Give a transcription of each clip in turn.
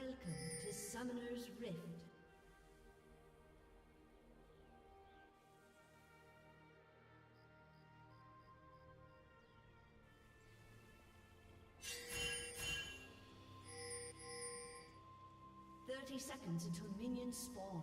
Welcome to Summoner's Rift. Seconds until minions spawn.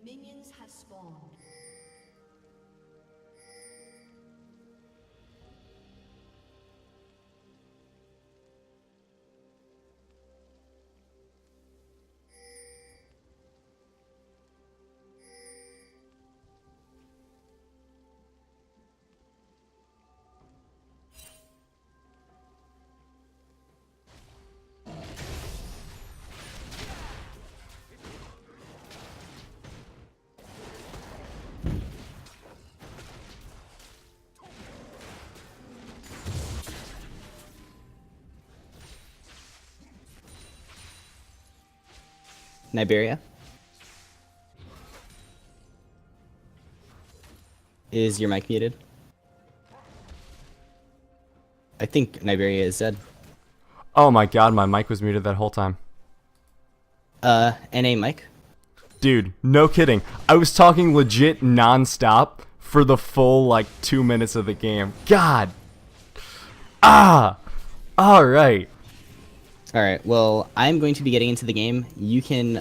Minions have spawned. Niberia? Is your mic muted? I think Niberia is dead. Oh my god, my mic was muted that whole time. NA mic? Dude, no kidding. I was talking legit non-stop for the full, like, 2 minutes of the game. God! Ah! Alright. Alright, well, I'm going to be getting into the game. You can,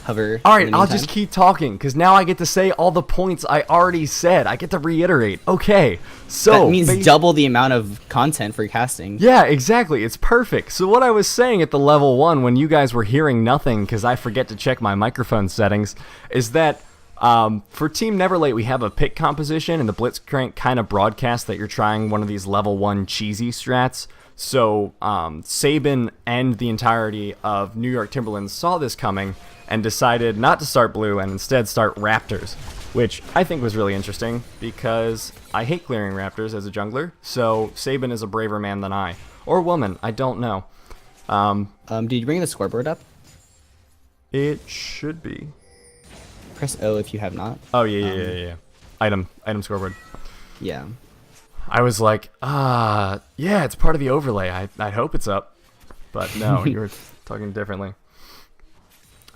cover. Alright, I'll just keep talking, because now I get to say all the points I already said. I get to reiterate. Okay, so... That means double the amount of content for casting. Yeah, exactly. It's perfect. So what I was saying at the level 1, when you guys were hearing nothing, because I forget to check my microphone settings, is that... for Team Neverlate, we have a pick composition, and the Blitzcrank kind of broadcasts that you're trying one of these level 1 cheesy strats. So Sabin and the entirety of New York Timberlands saw this coming and decided not to start blue and instead start raptors, which I think was really interesting because I hate clearing raptors as a jungler, so Sabin is a braver man than I. Or woman, I don't know. Did you bring the scoreboard up? It should be. Press O if you have not. Oh, yeah. Item scoreboard. Yeah. I was like, yeah, it's part of the overlay. I hope it's up. But no, you were talking differently.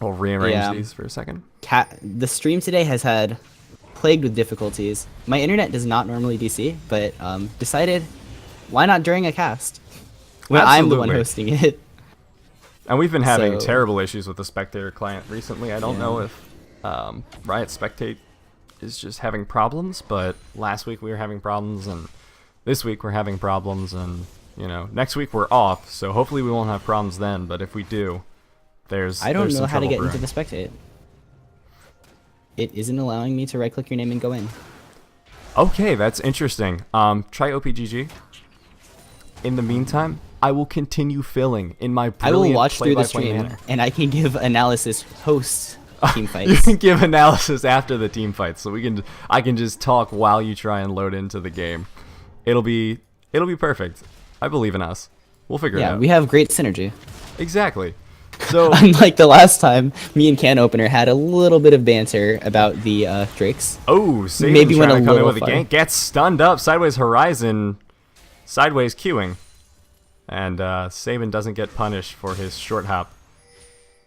I'll rearrange these for a second. The stream today has had plagued with difficulties. My internet does not normally DC, but decided why not during a cast when I'm the one hosting it. And we've been having terrible issues with the Spectator client recently. I don't know if Riot Spectate is just having problems, but last week we were having problems, and this week we're having problems, and you know, next week we're off, so hopefully we won't have problems then. But if we do, I don't know how to get into the Spectate. It isn't allowing me to right-click your name and go in. Okay, that's interesting. Try OPGG. In the meantime, I will continue filling in my brilliant I will watch through the play-by-play stream, manner. and I can give analysis post team fights. You can give analysis after the team fights, so I can just talk while you try and load into the game. It'll be perfect. I believe in us. We'll figure it out. Yeah, we have great synergy. Exactly. So unlike the last time, me and Can Opener had a little bit of banter about the Drakes. Oh, Saban's maybe trying went to a come in little with a far. gank. Gets stunned up. Sideways Horizon. Sideways queuing. And Saban doesn't get punished for his short hop.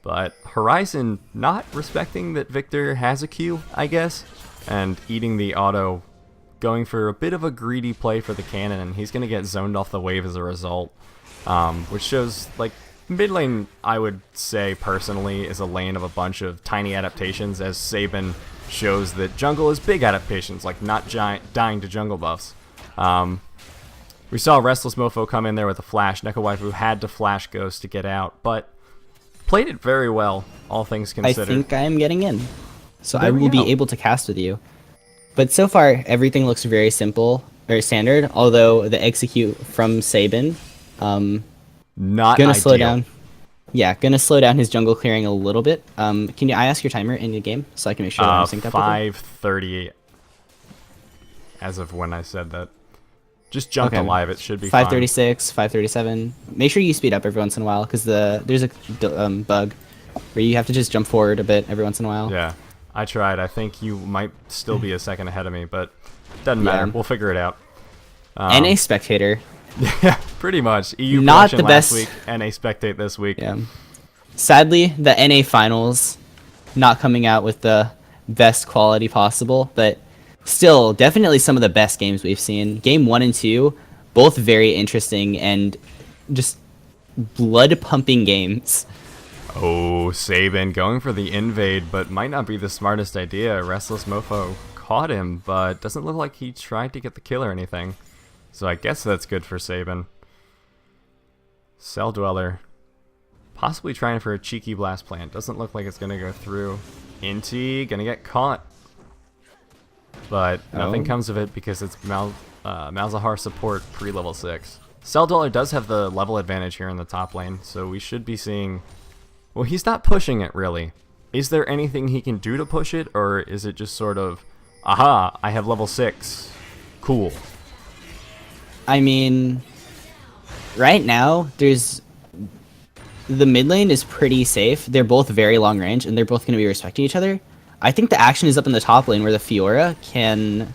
But Horizon not respecting that Victor has a Q, I guess, and eating the auto, going for a bit of a greedy play for the cannon, and he's going to get zoned off the wave as a result, which shows, like, mid lane, I would say, personally, is a lane of a bunch of tiny adaptations, as Saban shows that jungle is big adaptations, like not dying to jungle buffs. We saw Restless Mofo come in there with a flash. Neko Waifu had to flash Ghost to get out, but played it very well, all things considered. I think I am getting in, so There I we will go. be able to cast with you. But so far, everything looks very simple, very standard, although the execute from Sabin, Not gonna ideal. slow down. Yeah, gonna slow down his jungle clearing a little bit. I ask your timer in the game so I can make sure that I'm synced up with it? 5:30 as of when I said that. Just jump to live, it should be 5:36, 5:37. Make sure you speed up every once in a while because there's a bug where you have to just jump forward a bit every once in a while. Yeah, I tried. I think you might still be a second ahead of me, but doesn't matter. We'll figure it out. NA spectator. Yeah, pretty much. EU Not production the last best. week, NA spectate this week. Yeah. Sadly, the NA finals not coming out with the best quality possible, but still definitely some of the best games we've seen. Game 1 and 2, both very interesting and just blood pumping games. Oh, Sabin going for the invade, but might not be the smartest idea. Restless Mofo caught him, but doesn't look like he tried to get the kill or anything. So I guess that's good for Sabin. Cell Dweller possibly trying for a cheeky blast plant. Doesn't look like it's going to go through. Inti going to get caught. But nothing comes of it because it's Malzahar support pre-level 6. Cell Dweller does have the level advantage here in the top lane, so we should be seeing... Well, he's not pushing it, really. Is there anything he can do to push it, or is it just sort of, aha, I have level 6. Cool. I mean, right now, the mid lane is pretty safe. They're both very long range, and they're both going to be respecting each other. I think the action is up in the top lane where the Fiora can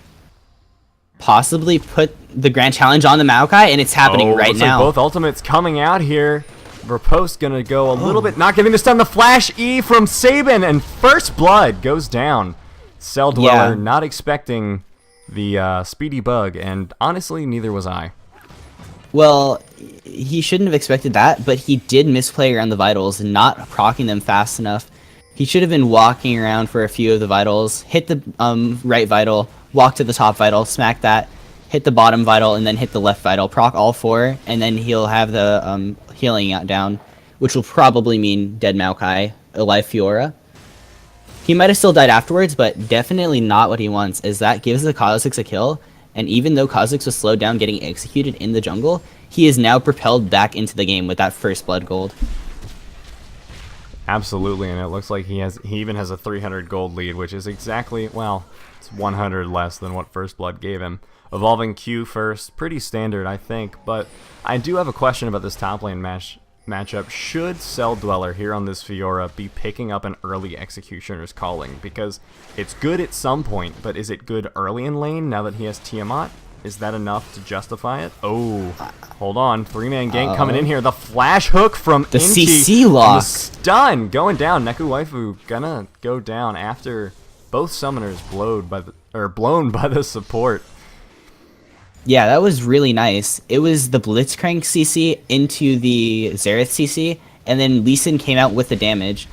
possibly put the grand challenge on the Maokai, and it's happening right now. Like both ultimates coming out here. Riposte gonna go a little bit, not getting the stun. The flash E from Sabin, and first blood goes down. Cell Dweller not expecting the speedy bug, and honestly, neither was I. Well, he shouldn't have expected that, but he did misplay around the vitals, not proccing them fast enough. He should have been walking around for a few of the vitals, hit the right vital, walk to the top vital, smack that, hit the bottom vital, and then hit the left vital. Proc all 4, and then he'll have the healing out down, which will probably mean dead Maokai, alive Fiora. He might have still died afterwards, but definitely not what he wants, as that gives the Kha'Zix a kill, and even though Kha'Zix was slowed down getting executed in the jungle, he is now propelled back into the game with that first blood gold. Absolutely, and it looks like he even has a 300 gold lead, which is exactly, well, it's 100 less than what First Blood gave him. Evolving Q first, pretty standard, I think, but I do have a question about this top lane matchup. Should Cell Dweller here on this Fiora be picking up an early Executioner's Calling? Because it's good at some point, but is it good early in lane now that he has Tiamat? Is that enough to justify it? Oh, hold on. 3-man gank coming in here. The flash hook from the Inti. CC lock. The stun going down. Neku Waifu gonna go down after both summoners blown by the support. Yeah, that was really nice. It was the Blitzcrank CC into the Xerath CC, and then Lee Sin came out with the damage.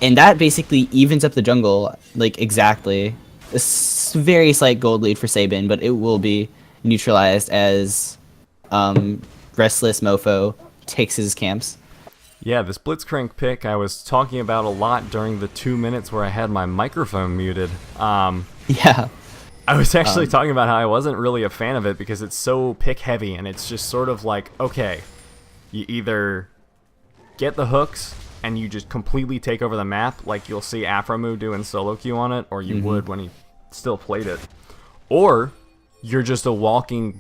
And that basically evens up the jungle, like, exactly. A very slight gold lead for Sabin, but it will be neutralized as Restless Mofo takes his camps. Yeah, this Blitzcrank pick I was talking about a lot during the 2 minutes where I had my microphone muted. Yeah. I was actually talking about how I wasn't really a fan of it because it's so pick heavy, and it's just sort of like, okay, you either get the hooks and you just completely take over the map, like you'll see Aframu doing solo queue on it, or you would when he still played it, or you're just a walking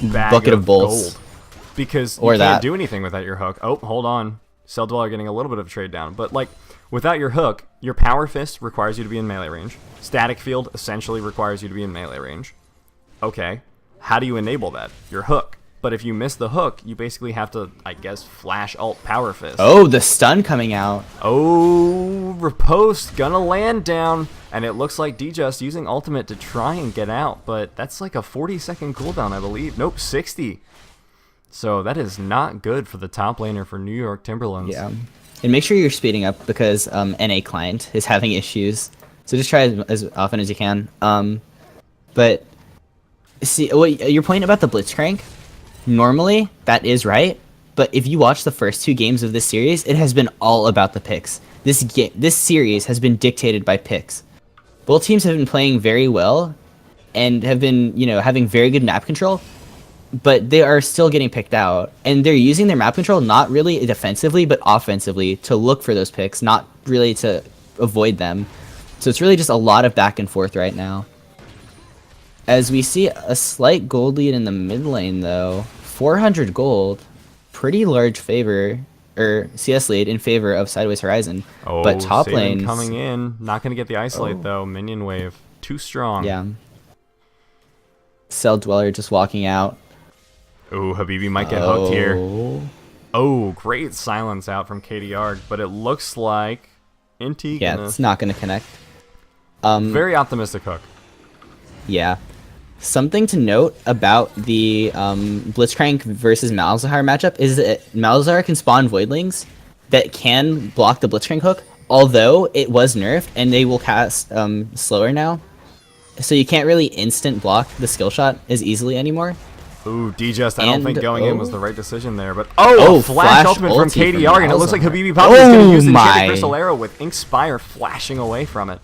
bucket of bolts, gold because or you can't do anything without your hook. Oh, hold on, Cell Dweller getting a little bit of trade down, but like without your hook, your Power Fist requires you to be in melee range. Static Field essentially requires you to be in melee range. Okay, how do you enable that? Your hook. But if you miss the hook, you basically have to, I guess, flash alt Power Fist. Oh, the stun coming out. Oh, Riposte gonna land down. And it looks like D-Just using ultimate to try and get out. But that's like a 40-second cooldown, I believe. Nope, 60. So that is not good for the top laner for New York Timberlands. Yeah. And make sure you're speeding up because NA client is having issues. So just try as often as you can. But see, your point about the Blitzcrank, normally that is right. But if you watch the first 2 games of this series, it has been all about the picks. This series has been dictated by picks. Both teams have been playing very well and have been, having very good map control. but they are still getting picked out, and they're using their map control not really defensively but offensively to look for those picks, not really to avoid them. So it's really just a lot of back and forth right now. As we see a slight gold lead in the mid lane though, 400 gold, pretty large favor, or CS lead in favor of Sideways Horizon. Oh, but top Saban lane coming in, not going to get the isolate though. Minion wave, too strong. Yeah. Cell Dweller just walking out. Ooh, Habibi might get hooked here. Oh, great silence out from KDR, but it looks like Inti. Yeah, it's not going to connect. Very optimistic hook. Yeah. Something to note about the Blitzcrank versus Malzahar matchup is that Malzahar can spawn Voidlings that can block the Blitzcrank hook, although it was nerfed and they will cast slower now. So you can't really instant block the skill shot as easily anymore. Ooh, D-Just, I don't think going in was the right decision there, but Oh, flash ultimate from ulti from KDR, and it looks like Malzahar. Habibi Poppy is going to use the my. Enchanted Crystal Arrow with Inkspire flashing away from it.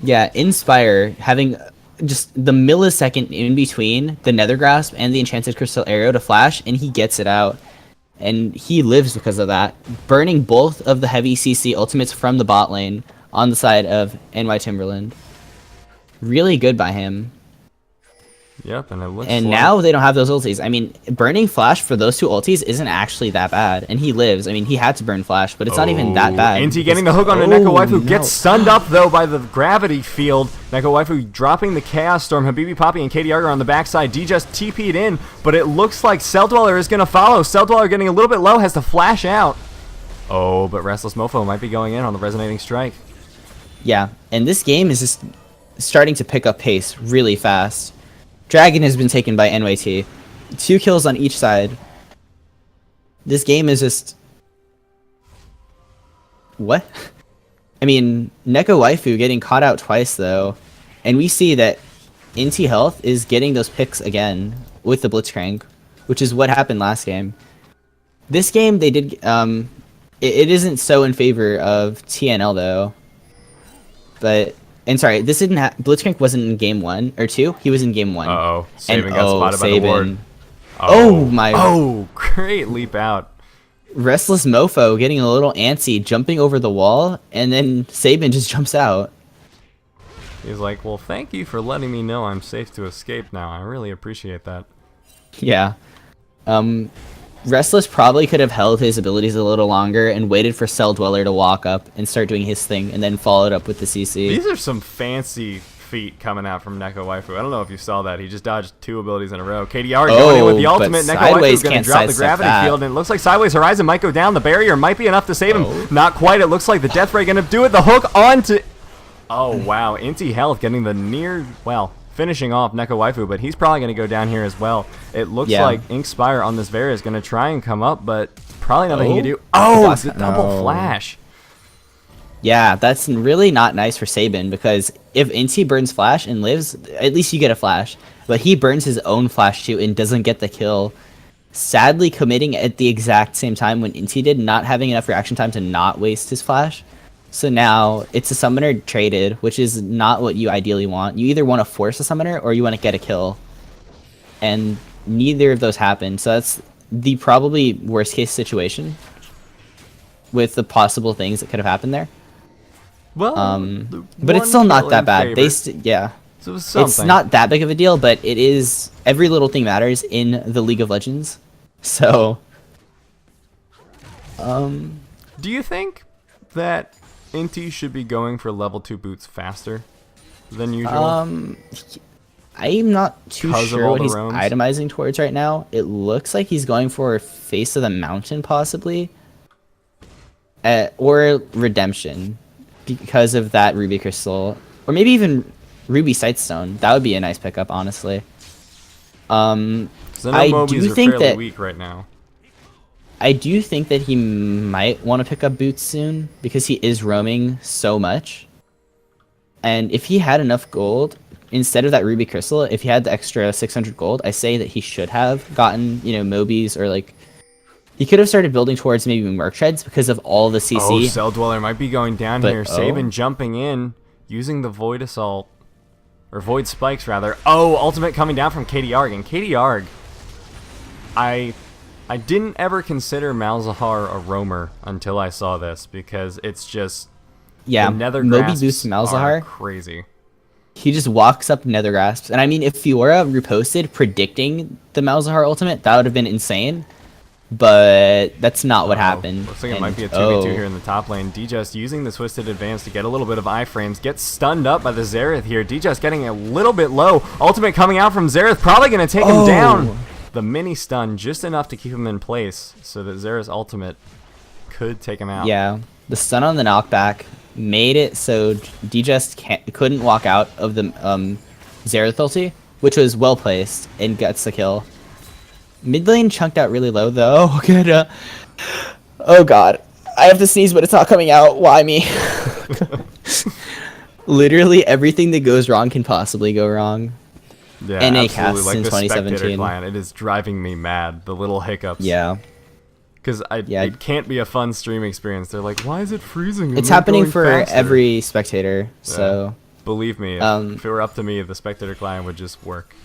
Yeah, Inspire having just the millisecond in between the Nether Grasp and the Enchanted Crystal Arrow to flash, and he gets it out. And he lives because of that, burning both of the heavy CC ultimates from the bot lane on the side of NY Timberland. Really good by him. Yep, and it looks And like... now they don't have those ultis. I mean, burning Flash for those two ultis isn't actually that bad. And he lives. I mean, he had to burn Flash, but it's not even that bad. Inti getting the hook on a Neko Waifu, gets stunned up though by the gravity field. Neko Waifu dropping the Chaos Storm. Habibi Poppy and KDR are on the backside. D just TP'd in, but it looks like Cell Dweller is going to follow. Cell Dweller getting a little bit low, has to flash out. Oh, but Restless Mofo might be going in on the Resonating Strike. Yeah, and this game is just starting to pick up pace really fast. Dragon has been taken by NYT. 2 kills on each side. This game is just... What? I mean, Neko Waifu getting caught out twice, though. And we see that Inti Health is getting those picks again with the Blitzcrank, which is what happened last game. This game, they did... it isn't so in favor of TNL, though. But... And sorry, this didn't Blitzcrank wasn't in game 1 or 2. He was in game 1. Uh-oh. Saban got spotted by the ward. Oh my. Oh, great leap out. Restless Mofo getting a little antsy, jumping over the wall, and then Saban just jumps out. He's like, well, thank you for letting me know I'm safe to escape now. I really appreciate that. Yeah. Restless probably could have held his abilities a little longer and waited for Cell Dweller to walk up and start doing his thing, and then followed up with the CC. These are some fancy feet coming out from Neko Waifu. I don't know if you saw that. He just dodged 2 abilities in a row. KDR going in with the ultimate. Neko Waifu is going to drop the gravity field, and it looks like Sideways Horizon might go down. The barrier might be enough to save him. Not quite. It looks like the Death Ray going to do it. The hook onto... Oh, wow. Inti Health getting the near... Well... finishing off Neko Waifu, but he's probably going to go down here as well. It looks like Inkspire on this Varus is going to try and come up, but probably nothing he can do. Oh, the double flash. Yeah, that's really not nice for Saban, because if Inti burns Flash and lives, at least you get a Flash. But he burns his own Flash too and doesn't get the kill. Sadly committing at the exact same time when Inti did, not having enough reaction time to not waste his Flash. So now it's a summoner traded, which is not what you ideally want. You either want to force a summoner or you want to get a kill. And neither of those happened. So that's the probably worst case situation with the possible things that could have happened there. Well, but it's still not that bad. Yeah. So it's not that big of a deal, but it is. Every little thing matters in the League of Legends. So do you think that Inti should be going for level 2 boots faster than usual? I'm not too sure what he's roams? itemizing towards right now. It looks like he's going for Face of the Mountain, possibly. Or Redemption, because of that Ruby Crystal. Or maybe even Ruby Sightstone. That would be a nice pickup, honestly. I do think that weak right now. I do think that he might want to pick up boots soon, because he is roaming so much. And if he had enough gold, instead of that Ruby Crystal, if he had the extra 600 gold, I say that he should have gotten, Mobies, or he could have started building towards maybe Merc Treads because of all the CC. Oh, Cell Dweller might be going down here. Saban jumping in, using the Void Assault, or Void Spikes rather. Oh, ultimate coming down from KDR, and KDR I didn't ever consider Malzahar a roamer until I saw this, because it's just Yeah, the nether Moby grasps boosts are Malzahar. crazy. He just walks up nether grasps. And I mean, if Fiora reposted predicting the Malzahar ultimate, that would have been insane. But that's not what happened. Looks like it might be a 2v2 here in the top lane. Djust using the Twisted Advance to get a little bit of iframes. Gets stunned up by the Xerath here. Djust getting a little bit low. Ultimate coming out from Xerath. Probably going to take him down. The mini stun just enough to keep him in place so that Xerath's ultimate could take him out. Yeah, the stun on the knockback made it so Djust couldn't walk out of the Xerath ulti, which was well placed and gets the kill. Mid lane chunked out really low though. Oh, good. Oh god, I have to sneeze, but it's not coming out. Why me? Literally everything that goes wrong can possibly go wrong. Yeah, NA absolutely. casts Like in the spectator 2017. client, it is driving me mad. The little hiccups. Yeah. Because it can't be a fun stream experience. They're like, why is it freezing? and It's not happening going for faster?" every spectator, so Believe me, if it were up to me, the spectator client would just work.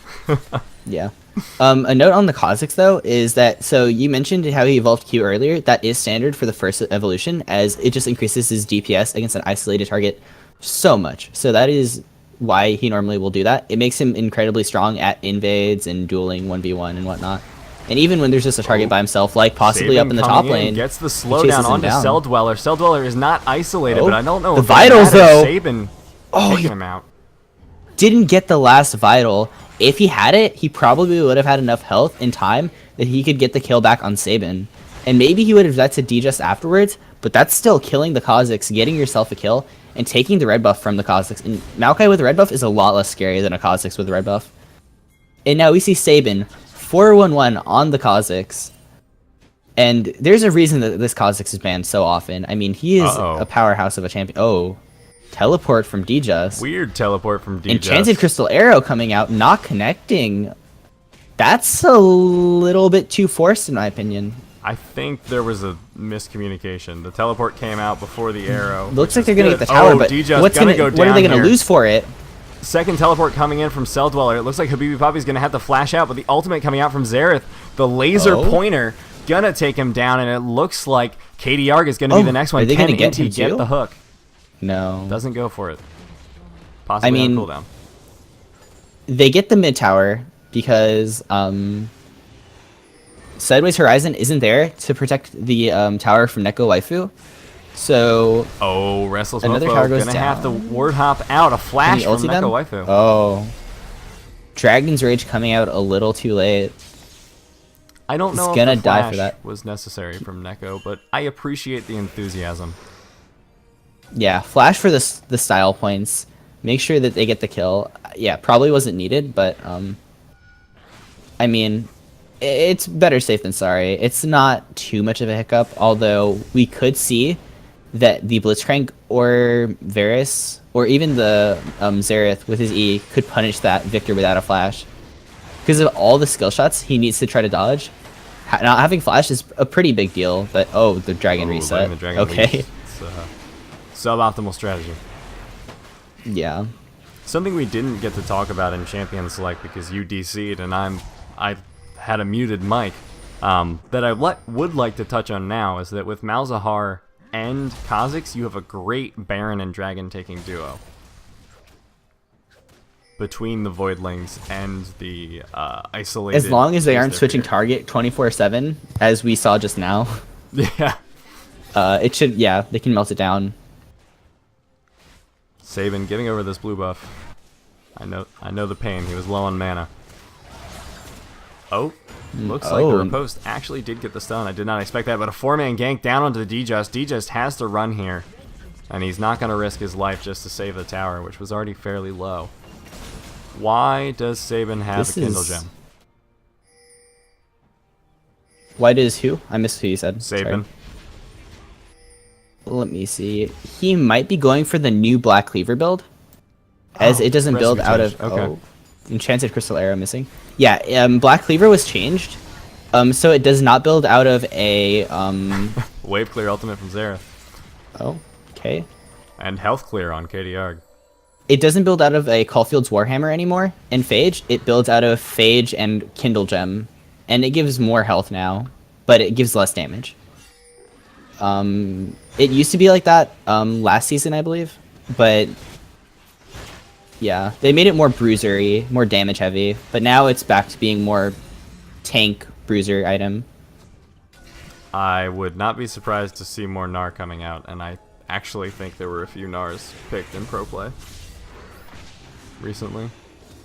yeah. A note on the Kha'Zix though is that, so you mentioned how he evolved Q earlier. That is standard for the first evolution, as it just increases his DPS against an isolated target so much. So that is why he normally will do that. It makes him incredibly strong at invades and dueling 1v1 and whatnot. And even when there's just a target by himself, like possibly Saban up in the coming top lane, gets the chases slowdown him onto down. Cell Dweller. Cell Dweller is not isolated, but I don't know The if that vitals, matters. though. Saban taking him out. didn't get the last vital. If he had it, he probably would have had enough health and time that he could get the kill back on Saban. And maybe he would have died to Djust afterwards, but that's still killing the Kha'Zix, getting yourself a kill, and taking the red buff from the Kha'Zix. And Maokai with a red buff is a lot less scary than a Kha'Zix with a red buff. And now we see Saban 4-1-1 on the Kha'Zix. And there's a reason that this Kha'Zix is banned so often. I mean, he is a powerhouse of a champion. Oh, teleport from Djust. Weird teleport from Djust. Enchanted Crystal Arrow coming out, not connecting. That's a little bit too forced, in my opinion. I think there was a miscommunication. The teleport came out before the arrow. Looks like they're gonna get the tower, but Djust what are they gonna lose for it? Second teleport coming in from Cell Dweller. It looks like Habibi Poppy's gonna have to flash out, but the ultimate coming out from Xerath, the laser pointer, gonna take him down, and it looks like KDR is gonna be the next one. Are they gonna Can get him Inti get too? the hook? No. Doesn't go for it. Possibly on cooldown. They get the mid tower because Sideways Horizon isn't there to protect the tower from Neko Waifu. So Restless another Mofo tower goes gonna have to down. ward hop out. A flash Can from he ulti them? Neko Waifu. Oh. Dragon's Rage coming out a little too late. I don't know He's if gonna the die flash for that. was necessary from Neko, but I appreciate the enthusiasm. Yeah, flash for the style points. Make sure that they get the kill. Yeah, probably wasn't needed, but I mean, it's better safe than sorry. It's not too much of a hiccup, although we could see that the Blitzcrank or Varus or even the Xerath with his E could punish that Victor without a flash. Because of all the skill shots he needs to try to dodge, not having flash is a pretty big deal. But the dragon reset. The dragon okay. leaves. It's suboptimal strategy. Yeah. Something we didn't get to talk about in Champion Select because you DC'd and I had a muted mic. That I would like to touch on now is that with Malzahar and Kha'Zix, you have a great Baron and Dragon taking duo between the Voidlings and the isolated. As long as they aren't switching here. target 24/7, as we saw just now. Yeah. It should, yeah, they can melt it down. Saban giving over this blue buff. I know the pain. He was low on mana. Looks like the riposte actually did get the stun. I did not expect that, but a 4-man gank down onto the Djust. Djust has to run here, and he's not going to risk his life just to save the tower, which was already fairly low. Why does Saban have a Kindle Gem? Why does who? I missed who you said. Saban. Let me see. He might be going for the new Black Cleaver build, as it doesn't build out of Enchanted Crystal Arrow missing. Yeah, Black Cleaver was changed, so it does not build out of a Wave clear ultimate from Xerath. Oh, okay. And health clear on KDR. It doesn't build out of a Caulfield's Warhammer anymore in Phage. It builds out of Phage and Kindle Gem and it gives more health now, but it gives less damage. It used to be like that last season, I believe, but yeah, they made it more bruisery, more damage heavy, but now it's back to being more tank bruiser item. I would not be surprised to see more Gnar coming out, and I actually think there were a few Gnars picked in pro play recently.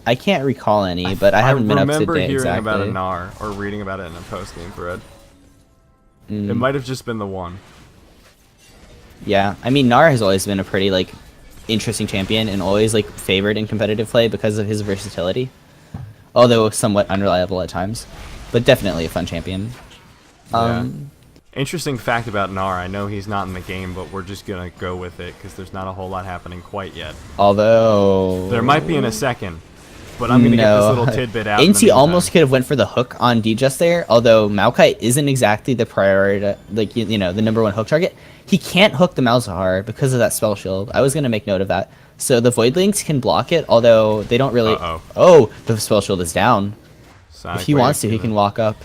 I can't recall any, but I haven't been up to date remember hearing exactly. about a Gnar or reading about it in a post-game thread. It might have just been the one. Yeah, I mean, Gnar has always been a pretty, like, interesting champion and always, like, favored in competitive play because of his versatility. Although somewhat unreliable at times. But definitely a fun champion. Yeah. Interesting fact about Gnar, I know he's not in the game, but we're just going to go with it because there's not a whole lot happening quite yet. Although... There might be in a second, but I'm going to get this little tidbit out. NT almost could have went for the hook on D-Just there, although Maokai isn't exactly the priority, like, you know, the #1 hook target. He can't hook the Malzahar because of that spell shield. I was going to make note of that. So the Voidlings can block it, although they don't really... Oh, the spell shield is down. Sonic if he wants to, he can walk up.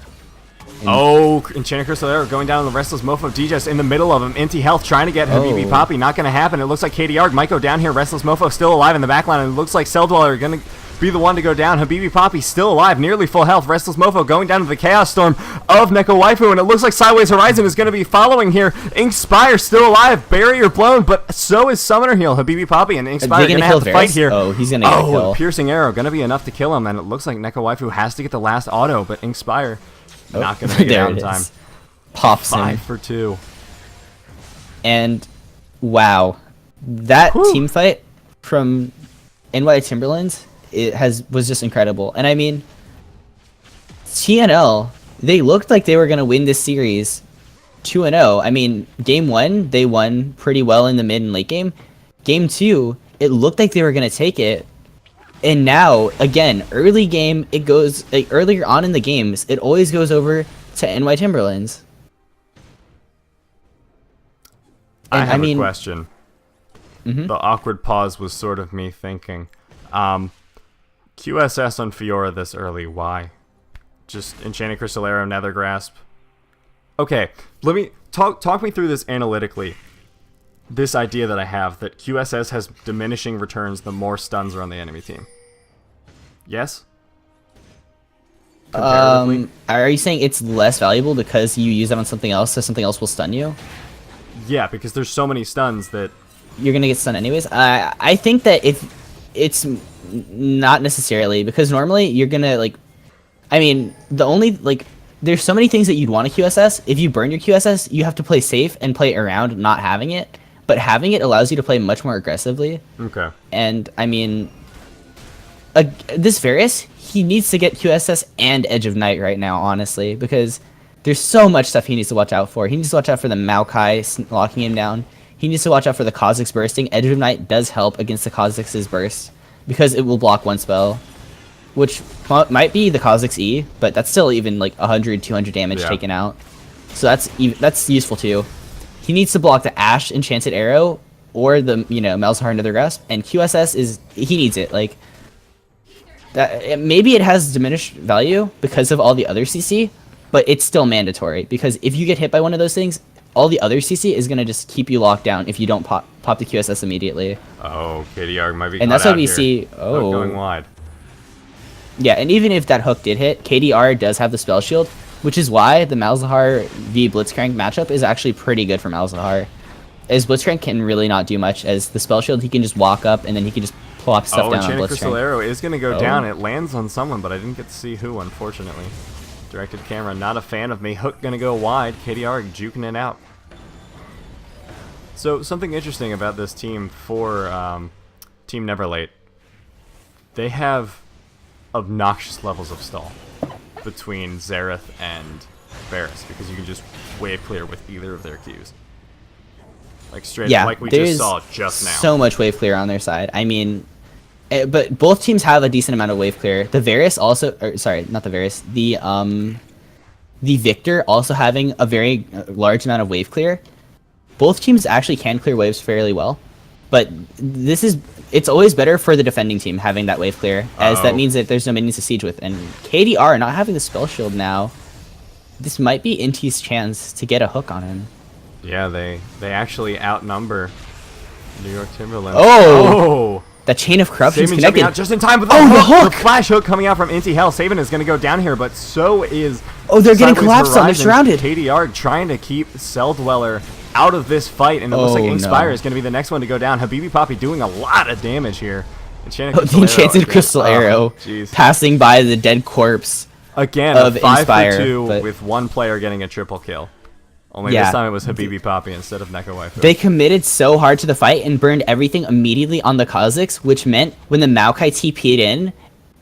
Enchanted Crystal Arrow going down on the Restless Mofo. D-Just in the middle of him. Empty health trying to get Habibi Poppy. Not going to happen. It looks like KDR might go down here. Restless Mofo still alive in the backline. And it looks like Cell Dweller going to be the one to go down. Habibi Poppy still alive. Nearly full health. Restless Mofo going down to the Chaos Storm of Neko Waifu. And it looks like Sideways Horizon is going to be following here. Inkspire still alive. Barrier blown. But so is Summoner Heal. Habibi Poppy and Inkspire going to have to fight here. Oh, he's going to get a kill. Piercing Arrow going to be enough to kill him. And it looks like Neko Waifu has to get the last auto. But Inkspire... not gonna get out in time. Pops 5 for 2. And wow, that team fight from NY Timberlands was just incredible. And I mean, TNL, they looked like they were gonna win this series 2-0. I mean, game 1 they won pretty well in the mid and late game. Game 2, it looked like they were gonna take it. And now, again, early game, it goes, like, earlier on in the games, it always goes over to NY Timberlands. And I have a question. The awkward pause was sort of me thinking, QSS on Fiora this early, why? Just Enchanted Crystal Arrow, Nether Grasp. Okay, let me, talk me through this analytically. This idea that I have, that QSS has diminishing returns the more stuns are on the enemy team. Yes? Are you saying it's less valuable because you use that on something else, so something else will stun you? Yeah, because there's so many stuns that... You're gonna get stunned anyways? I think that if it's not necessarily, because normally you're gonna, like... I mean, the only, like... There's so many things that you'd want to QSS. If you burn your QSS, you have to play safe and play around not having it. But having it allows you to play much more aggressively. Okay. And, I mean, this Varus, he needs to get QSS and Edge of Night right now, honestly, because there's so much stuff he needs to watch out for. He needs to watch out for the Maokai locking him down. He needs to watch out for the Kha'Zix bursting. Edge of Night does help against the Kha'Zix's burst, because it will block one spell, which might be the Kha'Zix E, but that's still even, like, 100, 200 damage taken out. So that's useful, too. He needs to block the Ashe Enchanted Arrow or the, you know, Malzahar Nether Grasp, and QSS he needs it. Like, maybe it has diminished value because of all the other CC, but it's still mandatory, because if you get hit by one of those things, all the other CC is going to just keep you locked down if you don't pop the QSS immediately. Oh, KDR might be and that's what we here. see. Going wide. Yeah, and even if that hook did hit, KDR does have the spell shield, which is why the Malzahar v Blitzcrank matchup is actually pretty good for Malzahar. As Blitzcrank can really not do much, as the spell shield, he can just walk up and then he can just plop stuff down on Blitzcrank. Crystal Arrow is going to go down. It lands on someone, but I didn't get to see who, unfortunately. Directed camera, not a fan of me. Hook going to go wide. KDR juking it out. So, something interesting about this team for Team Neverlate. They have obnoxious levels of stall between Xerath and Varus, because you can just wave clear with either of their Qs. Like straight up, like we just saw just now. So much wave clear on their side. I mean, but both teams have a decent amount of wave clear. The Varus also, or sorry, not the Varus, the Victor also having a very large amount of wave clear. Both teams actually can clear waves fairly well, but this is it's always better for the defending team having that wave clear, as that means that there's no minions to siege with. And KDR not having the spell shield now, this might be Inti's chance to get a hook on him. Yeah, they actually outnumber New York Timberlands. Oh! That chain of corruption is connected. Out just in time with the hook! The flash hook coming out from Inti Hell. Saban is going to go down here, but so is they're getting Sideways collapsed on. They're Horizon. surrounded. KDR trying to keep Cell Dweller out of this fight, and it looks like Inspire is going to be the next one to go down. Habibi Poppy doing a lot of damage here. The Enchanted Crystal Arrow passing by the dead corpse again of a 5 Inspire, for 2 with one player getting a triple kill. Only this time it was Habibi Poppy instead of Neko Waifu. They committed so hard to the fight and burned everything immediately on the Kazakhs, which meant when the Maokai TP'd in,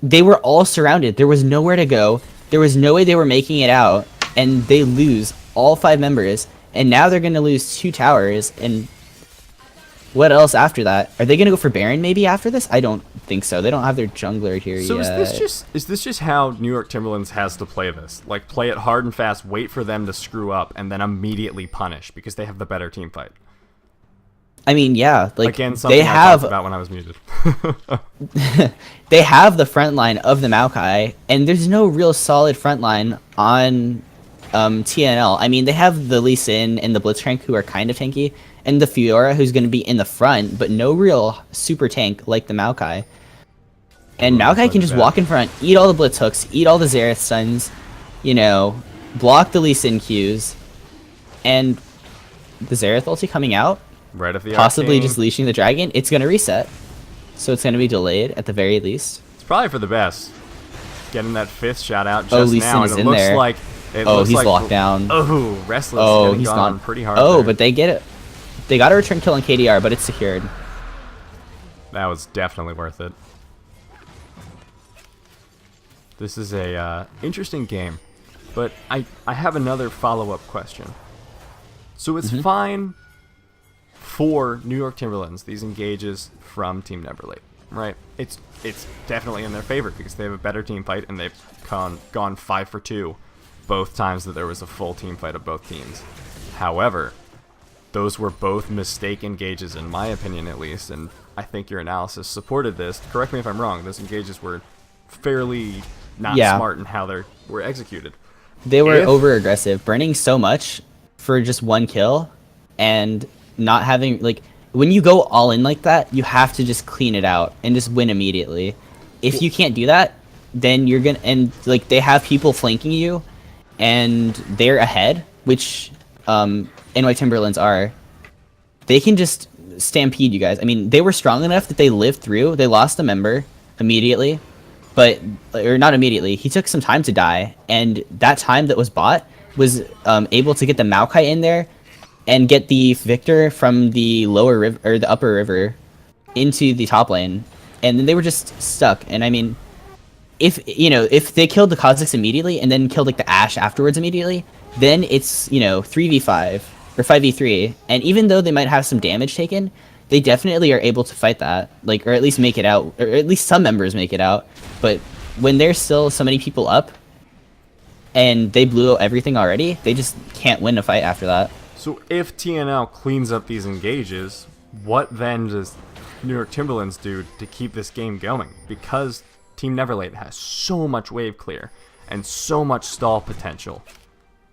they were all surrounded. There was nowhere to go. There was no way they were making it out, and they lose all 5 members. And now they're going to lose 2 towers, and what else after that? Are they going to go for Baron maybe after this? I don't think so. They don't have their jungler here so yet. Is this just how New York Timberlands has to play this? Like, play it hard and fast, wait for them to screw up, and then immediately punish because they have the better team fight? I mean, yeah. Like, again, something I talked about when I was muted. They have the front line of the Maokai, and there's no real solid front line on TNL. I mean, they have the Lee Sin and the Blitzcrank who are kind of tanky, and the Fiora who's going to be in the front, but no real super tank like the Maokai. And Maokai can just walk in front, eat all the Blitz hooks, eat all the Xerath stuns, you know, block the Lee Sin Qs, and the Xerath ulti coming out, right at the possibly arcane. just leashing the dragon. It's going to reset, so it's going to be delayed at the very least. It's probably for the best. Getting that 5th shot out just Lee now, Sin and is it looks there. like He's locked down. Oh, Restless getting he's gone gone pretty hard. Oh, there. but they get it. They got a return kill on KDR, but it's secured. That was definitely worth it. This is a interesting game, but I have another follow-up question. So it's fine for New York Timberlands, these engages from Team Neverlate, right? It's definitely in their favor because they have a better team fight and they've gone 5 for 2 both times that there was a full team fight of both teams. However, those were both mistake engages in my opinion at least, and I think your analysis supported this. Correct me if I'm wrong. Those engages were fairly not smart in how they were executed. They were over aggressive, burning so much for just 1 kill, and not having, like, when you go all in like that, you have to just clean it out and just win immediately. If you can't do that, then you're gonna, and like they have people flanking you, and they're ahead, which NY Timberlands are. They can just stampede you guys. I mean, they were strong enough that they lived through. They lost a member immediately, or not immediately. He took some time to die, and that time that was bought was able to get the Maokai in there and get the Victor from the lower river or the upper river into the top lane, and then they were just stuck. And I mean, if they killed the Kazakhs immediately and then killed like the Ashe afterwards immediately, then it's 3v5 or 5v3, and even though they might have some damage taken, they definitely are able to fight that, like, or at least make it out, or at least some members make it out. But when there's still so many people up and they blew everything already, they just can't win a fight after that. So if TNL cleans up these engages, what then does New York Timberlands do to keep this game going? Because Team Neverlate has so much wave clear and so much stall potential.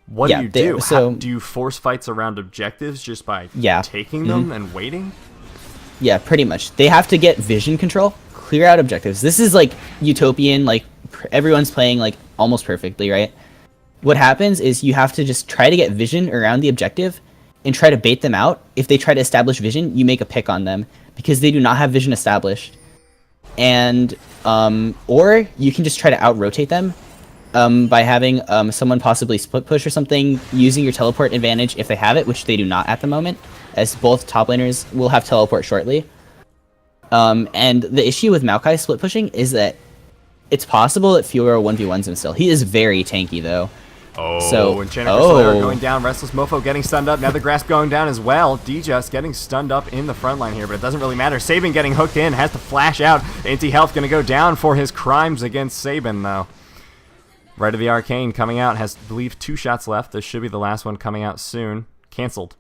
What do you do? Do you force fights around objectives just by taking them and waiting? Yeah, pretty much. They have to get vision control, clear out objectives. This is like utopian, like everyone's playing like almost perfectly, right? What happens is you have to just try to get vision around the objective and try to bait them out. If they try to establish vision, you make a pick on them because they do not have vision established. And or you can just try to out-rotate them by having someone possibly split push or something, using your teleport advantage if they have it, which they do not at the moment, as both top laners will have teleport shortly. And the issue with Maokai split pushing is that it's possible that Fiora 1v1s him still. He is very tanky, though. Enchanted Slayer going down, Restless Mofo getting stunned up, Nether Grasp going down as well. D-Just getting stunned up in the front line here, but it doesn't really matter. Sabin getting hooked in, has to flash out. Anti-Health going to go down for his crimes against Sabin, though. Right of the Arcane coming out, has, I believe, 2 shots left. This should be the last one coming out soon. Cancelled.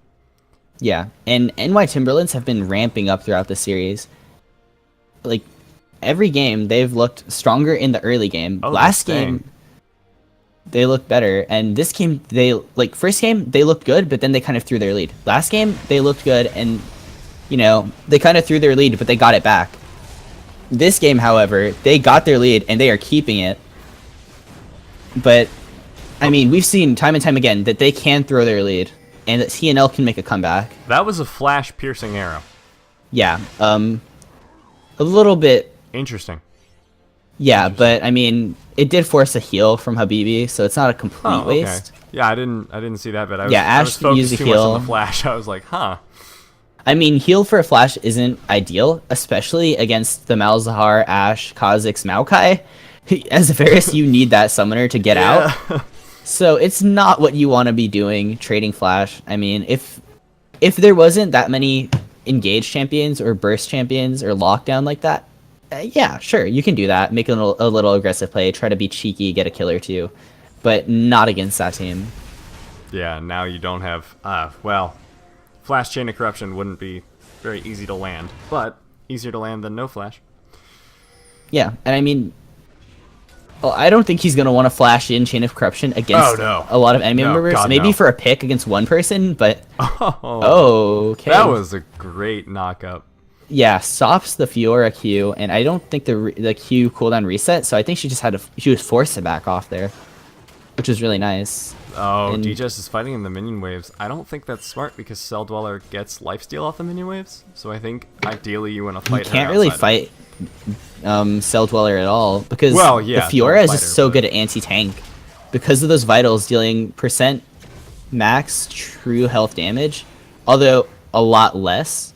Yeah, and NY Timberlands have been ramping up throughout the series. like every game they've looked stronger in the early game. Oh, Last dang. game they looked better, and this game they like first game they looked good, but then they kind of threw their lead. Last game they looked good, and you know they kind of threw their lead, but they got it back. This game, however, they got their lead and they are keeping it. But I mean, we've seen time and time again that they can throw their lead, and that TNL can make a comeback. That was a flash piercing arrow. Yeah, a little bit. Interesting. Yeah, but I mean, it did force a heal from Habibi, so it's not a complete waste. Yeah, I didn't see that, but I was, Yeah, I Ash was focused used a too much on heal. the flash. I was like, huh. I mean, heal for a flash isn't ideal, especially against the Malzahar, Ashe, Kha'Zix, Maokai. As a Varus, you need that summoner to get out. So it's not what you want to be doing, trading flash. I mean, if there wasn't that many engaged champions or burst champions or lockdown like that, yeah, sure, you can do that. Make a little aggressive play, try to be cheeky, get a kill or two, but not against that team. Yeah, now you don't have, well, flash chain of corruption wouldn't be very easy to land, but easier to land than no flash. Yeah, and I mean, well, I don't think he's going to want to flash in Chain of Corruption against a lot of enemy members. God, Maybe no. for a pick against one person, but Oh, okay. that was a great knockup. Yeah, stops the Fiora Q, and I don't think the Q cooldown reset, so I think she just she was forced to back off there, which was really nice. Oh, And- DJS is fighting in the minion waves. I don't think that's smart because Cell Dweller gets lifesteal off the minion waves, so I think ideally you want to You fight her can't really outside fight Cell Dweller at all, because Well, yeah, the Fiora don't is fight just her, so but- good at anti-tank. Because of those vitals dealing percent max true health damage, although a lot less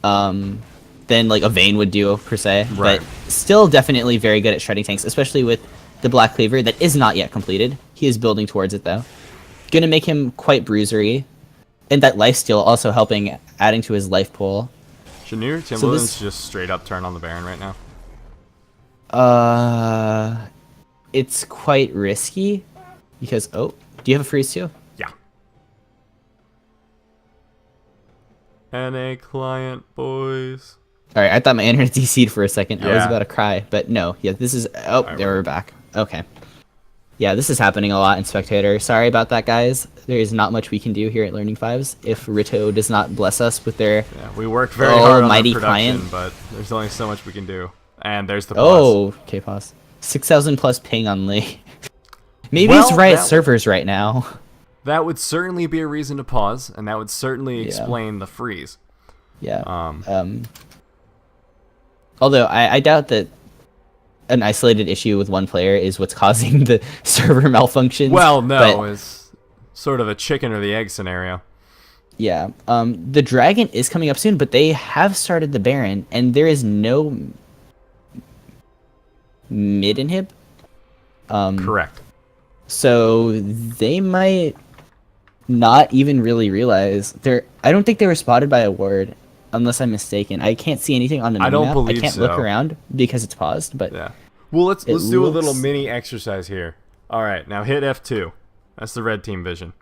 than like a Vayne would do per se, Right. but still definitely very good at shredding tanks, especially with the Black Cleaver that is not yet completed. He is building towards it though. Gonna make him quite bruisery, and that lifesteal also helping, adding to his life pool. Should New York So Timberlands this- just straight up turn on the Baron right now? It's quite risky because do you have a freeze too? Yeah. NA client, boys. All right, I thought my internet DC'd for a second. I was Yeah. about to cry, but no. Yeah, this is. Oh, Alright, there we're back. Okay. Yeah, this is happening a lot in Spectator. Sorry about that, guys. There is not much we can do here at Learning Fives if Rito does not bless us with their. Yeah, we worked very hard on the Almighty production, client. but there's only so much we can do. And there's the pause. Oh, okay, pause. 6,000 plus ping on Lee. Maybe Well, it's Riot that- servers right now. That would certainly be a reason to pause, and that would certainly Yeah. explain the freeze. Yeah. Um, Although I doubt that an isolated issue with one player is what's causing the server malfunctions. Well, no, but- it's sort of a chicken or the egg scenario. Yeah. The dragon is coming up soon, but they have started the Baron, and there is no mid inhib. Correct. So they might not even really realize I don't think they were spotted by a ward, unless I'm mistaken. I can't see anything on the I don't minimap. believe I can't look so. around because it's paused. But Yeah. Well, let's do a little looks- mini exercise here. All right, now hit F2. That's the red team vision.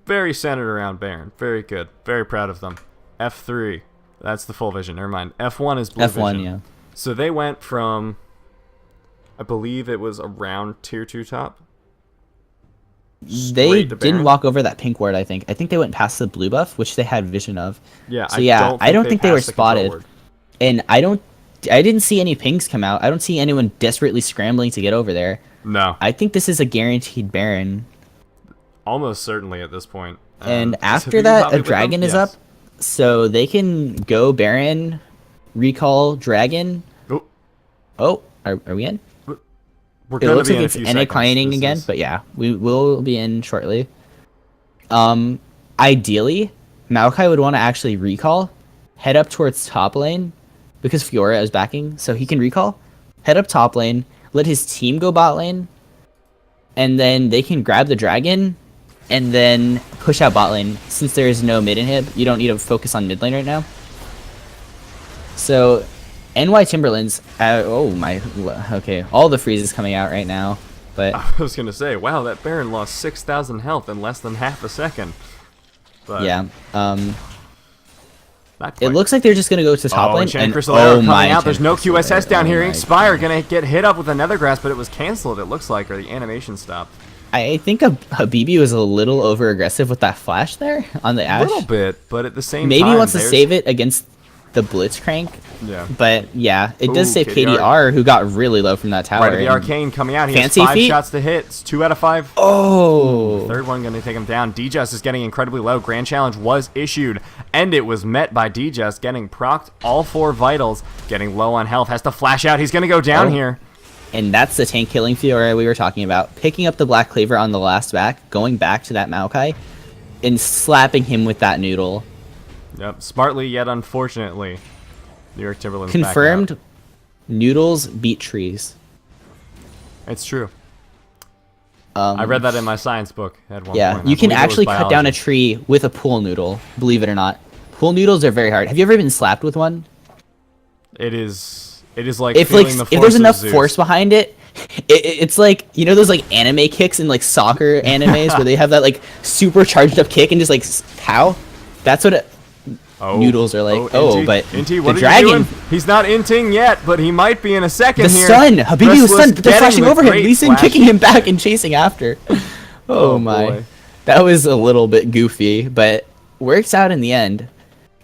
Very centered around Baron. Very good. Very proud of them. F3. That's the full vision. Never mind. F1 is blue F1, vision. yeah. So they went from, I believe it was around tier 2 top. They straight to didn't Baron. walk over that pink ward. I think they went past the blue buff, which they had vision of. Yeah, So yeah, I don't think they were passed the control spotted. word. And I didn't see any pings come out. I don't see anyone desperately scrambling to get over there. No, I think this is a guaranteed Baron. almost certainly at this point. And so after you that, copy a with them? dragon is Yes. up, so they can go Baron, recall dragon. Oh, Oh, are we in? we're It gonna looks be like in a it's few NA seconds. clienting This again, is- but yeah, we will be in shortly. Ideally, Maokai would want to actually recall, head up towards top lane, because Fiora is backing, so he can recall, head up top lane, let his team go bot lane, and then they can grab the dragon, and then push out bot lane. Since there is no mid inhib, you don't need to focus on mid lane right now. So, NY Timberlands, okay, all the freezes coming out right now, but I was gonna say, wow, that Baron lost 6,000 health in less than half a second. But yeah, Not It quite. looks like they're just gonna go to the top lane. Enchanted And Crystal Arrow oh coming my! out. There's no Enchanted Crystal QSS Arrow. down here. Oh my Inspire God. gonna get hit up with another grasp, but it was canceled. It looks like, or the animation stopped. I think Habibi was a little over aggressive with that flash there on the A Ashe. little bit, but at the same Maybe time, he wants to there's- save it against the Blitzcrank. Yeah. But yeah, it does Ooh, save KDR. KDR, who got really low from that tower. Right at the and- arcane coming out. He Fancy has 5 feet? shots to hit. It's 2 out of 5. Oh! Third one going to take him down. DJust is getting incredibly low. Grand Challenge was issued, and it was met by DJust getting procced all 4 vitals, getting low on health. Has to flash out. He's going to go down Oh. here. And that's the tank killing Fiora we were talking about. Picking up the Black Cleaver on the last back, going back to that Maokai, and slapping him with that noodle. Yep, smartly yet unfortunately. New York Timberlands back Confirmed, out. noodles beat trees. It's true. I read that in my science book at one Yeah, point. I you can believe it was actually cut down a biology. tree with a pool noodle, believe it or not. Pool noodles are very hard. Have you ever been slapped with one? It is like If feeling the force if there's of enough Zeus. force behind it, it's like, you know those like anime kicks in like soccer animes where they have that like super charged up kick and just like pow? That's what noodles are like. Inti, but Inti, the what are dragon, you doing? He's not inting yet, but he might be in a second the here. stun, Habibi was Restless stunned, but they're getting flashing the over him. great Lee Sin flash. kicking him back and chasing after. Oh my. boy. That was a little bit goofy, but works out in the end.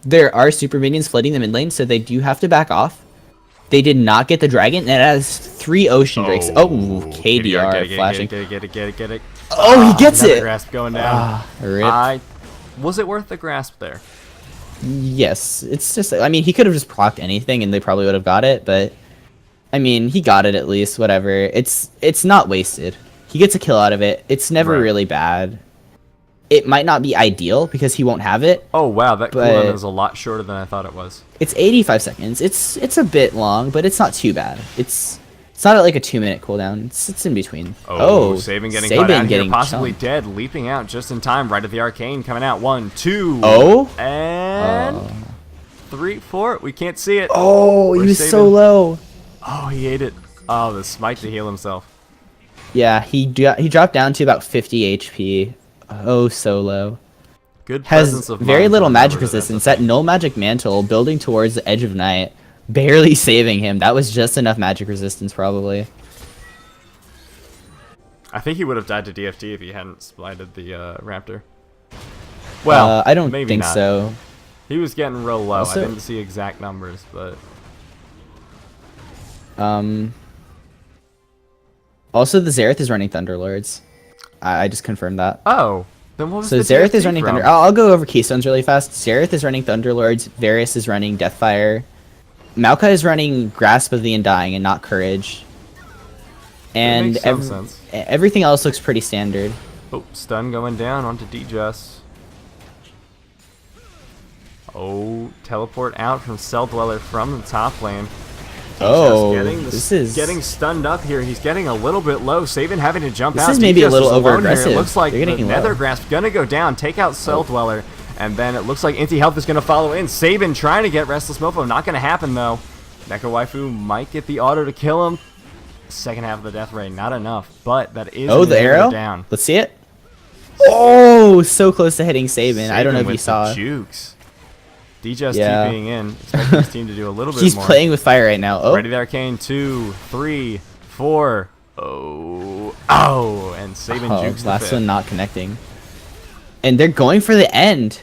There are super minions flooding the mid lane, so they do have to back off. They did not get the dragon, and it has 3 ocean drakes. Oh, KDR flashing. Get it. Oh, he gets Another it! grasp going down. Rip. Was it worth the grasp there? Yes, it's just, I mean, he could have just procced anything and they probably would have got it, but I mean, he got it at least, whatever. It's not wasted. He gets a kill out of it. It's never Right. really bad. It might not be ideal because he won't have it. Oh wow, that But- cooldown is a lot shorter than I thought it was. It's 85 seconds. It's a bit long, but it's not too bad. It's not at like a 2-minute cooldown. It's in between. Saban getting caught out here, possibly chunked. dead, leaping out just in time, right at the arcane, coming out. 1, 2. Oh? And 3, 4. We can't see it. Oh, he Where's was so Saban? low. Oh, he ate it. Oh, the smite to heal himself. Yeah, he dropped down to about 50 HP. Oh, so low. Good presence Has of very mind little to magic remember that resistance. that's That null magic mantle building towards the edge of night, barely saving him. That was just enough magic resistance, probably. I think he would have died to DFT if he hadn't splited the raptor. Well, I don't maybe think not. so. He was getting real low. Also- I didn't see exact numbers, but Also, the Xerath is running Thunderlords. I just confirmed that. oh, then what was So the Xerath DFT is running from? Thunder. I'll go over Keystones really fast. Xerath is running Thunderlords. Varus is running Deathfire. Maokai is running Grasp of the Undying and not Courage. And makes some sense. everything else looks pretty standard. Oh, stun going down onto D-Just. Oh, teleport out from Cell Dweller from the top lane. Oh, This is getting stunned up here. He's getting a little bit low. Saban having to jump This out. is maybe a D-Just little is alone here. over-aggressive. It looks like They're the getting Nether low. Grasp's gonna go down, take out Cell Dweller, and then it looks like Inti Health is gonna follow in. Saban trying to get Restless Mofo, not gonna happen though. Neko Waifu might get the auto to kill him. Second half of the death ray, not enough, but that is Oh, an the inhibitor arrow? down. Let's see it. Oh, so close to hitting Saban. I don't know Saban if you with saw. the jukes. D-Just Yeah. TPing in. Expecting his team to do a little bit He's more. playing with fire right now. Oh, Ready the arcane. 2, 3, 4. Oh, and Saban jukes the last fifth. one not connecting. And they're going for the end.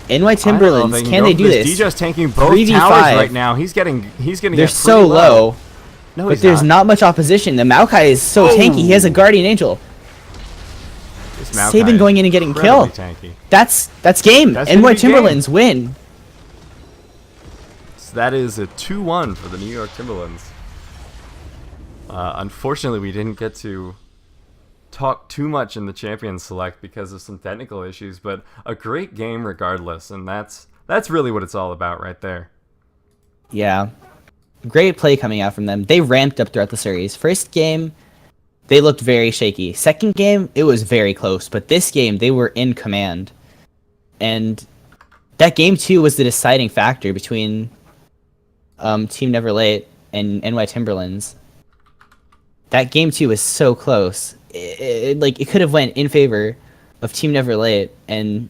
NY I don't know if Timberlands, can can go they for do this? D-Just tanking both 3v5. towers right now. He's gonna They're get so pretty low. No, But he's there's not much opposition. The Maokai is so tanky. He has a Guardian Angel. This Maokai Saban is going in and getting incredibly killed. tanky. That's game. That's gonna NY be game. Timberlands win. So that is a 2-1 for the New York Timberlands. Unfortunately, we didn't get to talk too much in the Champions Select because of some technical issues, but a great game regardless, and that's really what it's all about right there. Yeah. Great play coming out from them. They ramped up throughout the series. First game, they looked very shaky. Second game, it was very close. But this game, they were in command. And that game, too, was the deciding factor between Team Never Late and NY Timberlands. That game, too, was so close. It could have went in favor of Team Never Late, and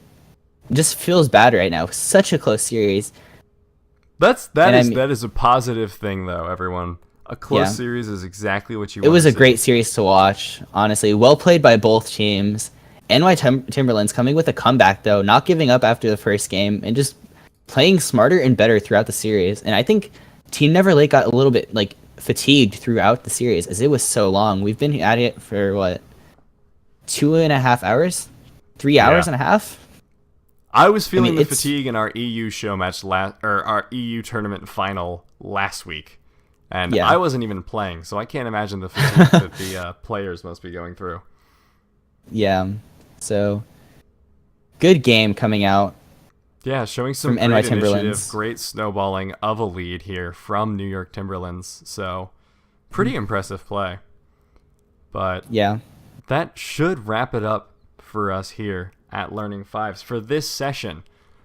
just feels bad right now. Such a close series. That is a positive thing, though, everyone. A close series is exactly what you want. It was to a see. great series to watch, honestly. Well played by both teams. NY Timberlands coming with a comeback, though, not giving up after the first game, and just playing smarter and better throughout the series. And I think Team Never Late got a little bit like fatigued throughout the series, as it was so long. We've been at it for, what, 2.5 hours? 3 hours and a half? I was feeling the fatigue in our EU show match or our EU tournament final last week, and I wasn't even playing, so I can't imagine the fatigue that the players must be going through. Yeah, so good game coming out. Yeah, showing some from great NY Timberlands. initiative, great snowballing of a lead here from New York Timberlands. So pretty impressive play. But yeah, that should wrap it up for us here at Learning Fives for this session,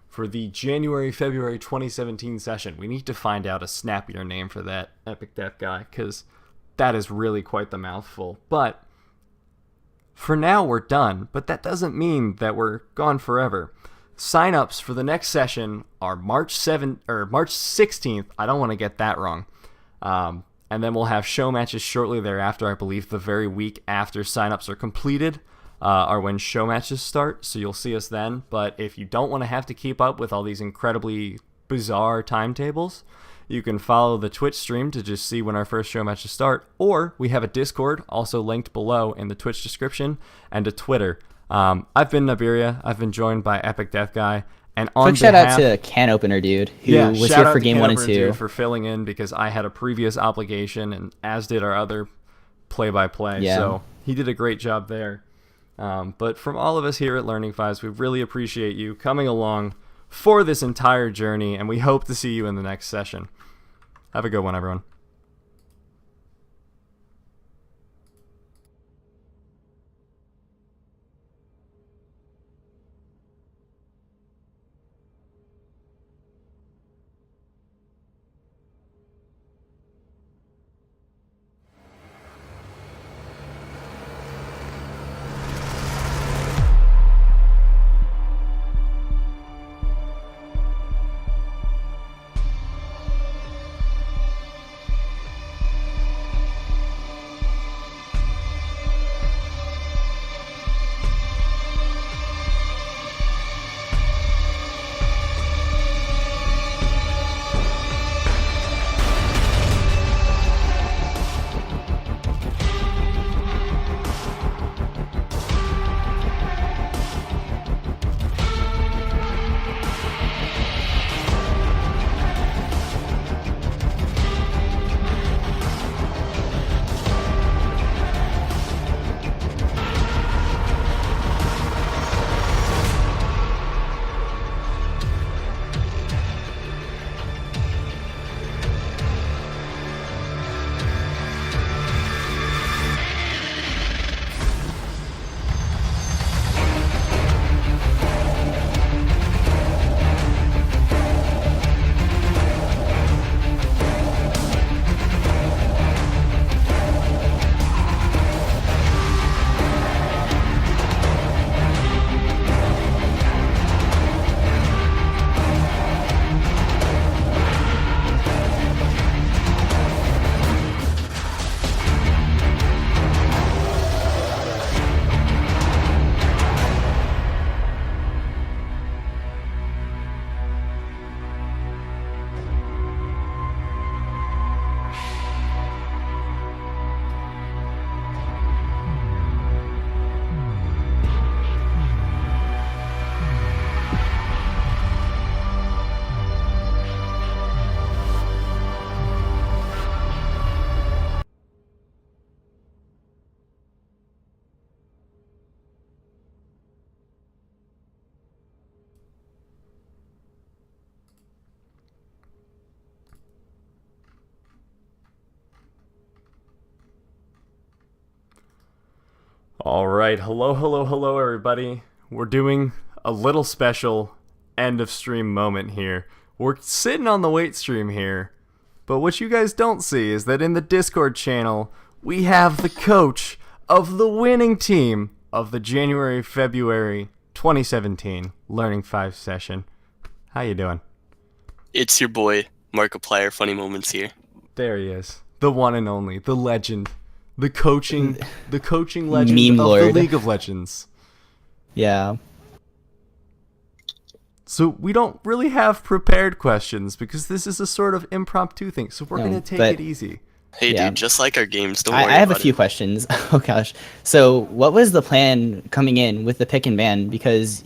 for the January-February 2017 session. We need to find out a snappier name for that Epic Death guy, because that is really quite the mouthful. But for now, we're done, but that doesn't mean that we're gone forever. Sign-ups for the next session are March 16th. I don't want to get that wrong. And then we'll have show matches shortly thereafter. I believe the very week after sign-ups are completed are when show matches start, so you'll see us then. But if you don't want to have to keep up with all these incredibly bizarre timetables, you can follow the Twitch stream to just see when our first show matches start, or we have a Discord, also linked below in the Twitch description, and a Twitter. I've been Nabiria. I've been joined by Epic Death Guy. And on quick shout out to Can Opener Dude, who was here for game 1 and 2. Dude for filling in because I had a previous obligation, and as did our other play-by-play. Yeah. So he did a great job there. But from all of us here at Learning Fives, we really appreciate you coming along for this entire journey, and we hope to see you in the next session. Have a good one, everyone. All right, hello, everybody. We're doing a little special end of stream moment here. We're sitting on the wait stream here, but what you guys don't see is that in the Discord channel, we have the coach of the winning team of the January-February 2017 Learning 5 session. How you doing? It's your boy, Markiplier funny moments here. There he is. The one and only. The legend. The coaching legend Meme of lord. the League of Legends. Yeah. So we don't really have prepared questions because this is a sort of impromptu thing. So we're No, going to take but- it easy. Hey, Yeah. dude, just like our games, don't I worry have a about few it. questions. Oh gosh. So what was the plan coming in with the pick and ban? Because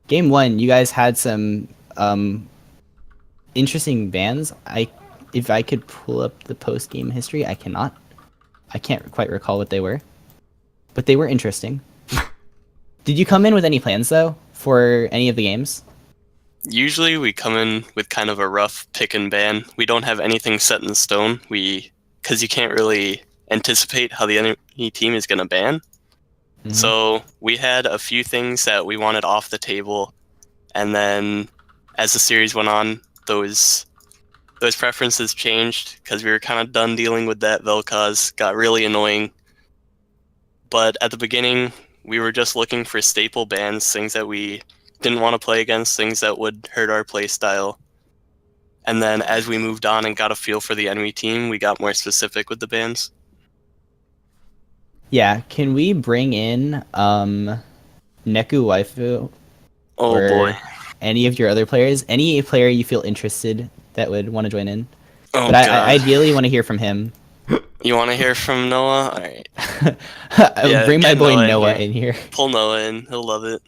game 1, you guys had some interesting bans. If I could pull up the post game history, I cannot. I can't quite recall what they were, but they were interesting. Did you come in with any plans though for any of the games? Usually we come in with kind of a rough pick and ban. We don't have anything set in stone. Because you can't really anticipate how the enemy team is going to ban. Mhm. So we had a few things that we wanted off the table, and then as the series went on, those preferences changed because we were kind of done dealing with that. Vel'Koz got really annoying. But at the beginning, we were just looking for staple bans, things that we didn't want to play against, things that would hurt our play style. And then as we moved on and got a feel for the enemy team, we got more specific with the bans. Yeah, can we bring in Neku Waifu Oh or boy. any of your other players? Any player you feel interested that would want to join in? Oh But god. I ideally want to hear from him. You want to hear from Noah? Alright. Bring my get boy Noah in Noah here. in here. Pull Noah in. He'll love it.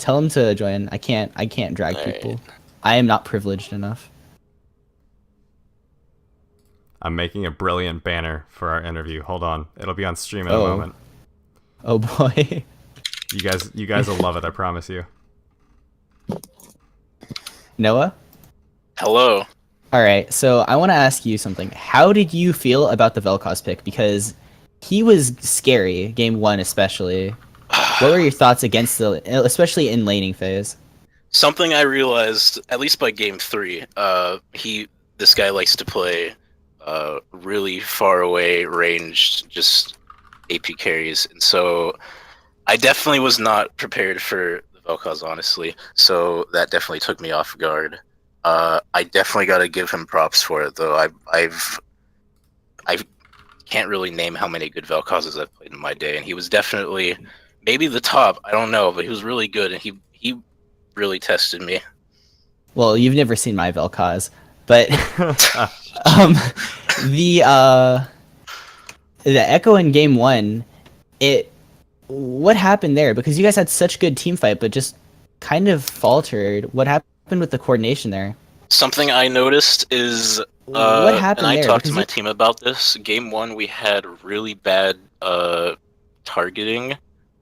Tell him to join. I can't drag Alright. people. I am not privileged enough. I'm making a brilliant banner for our interview. Hold on. It'll be on stream in a Oh. moment. Oh boy. You guys will love it, I promise you. Noah? Hello. All right, so I want to ask you something. How did you feel about the Vel'Koz pick? Because he was scary, game 1 especially. What were your thoughts against especially in laning phase? Something I realized, at least by game 3, this guy likes to play really far away ranged, just AP carries, and so I definitely was not prepared for the Vel'Koz, honestly. So that definitely took me off guard. I definitely got to give him props for it, though. I can't really name how many good Vel'Kozes I've played in my day, and he was definitely maybe the top. I don't know, but he was really good, and he really tested me. Well, you've never seen my Vel'Koz, but the Echo in game 1, what happened there? Because you guys had such good team fight, but just kind of faltered. What happened with the coordination there? Something I noticed is What happened and I there? talked to Because my you- team about this. Game 1, we had really bad targeting.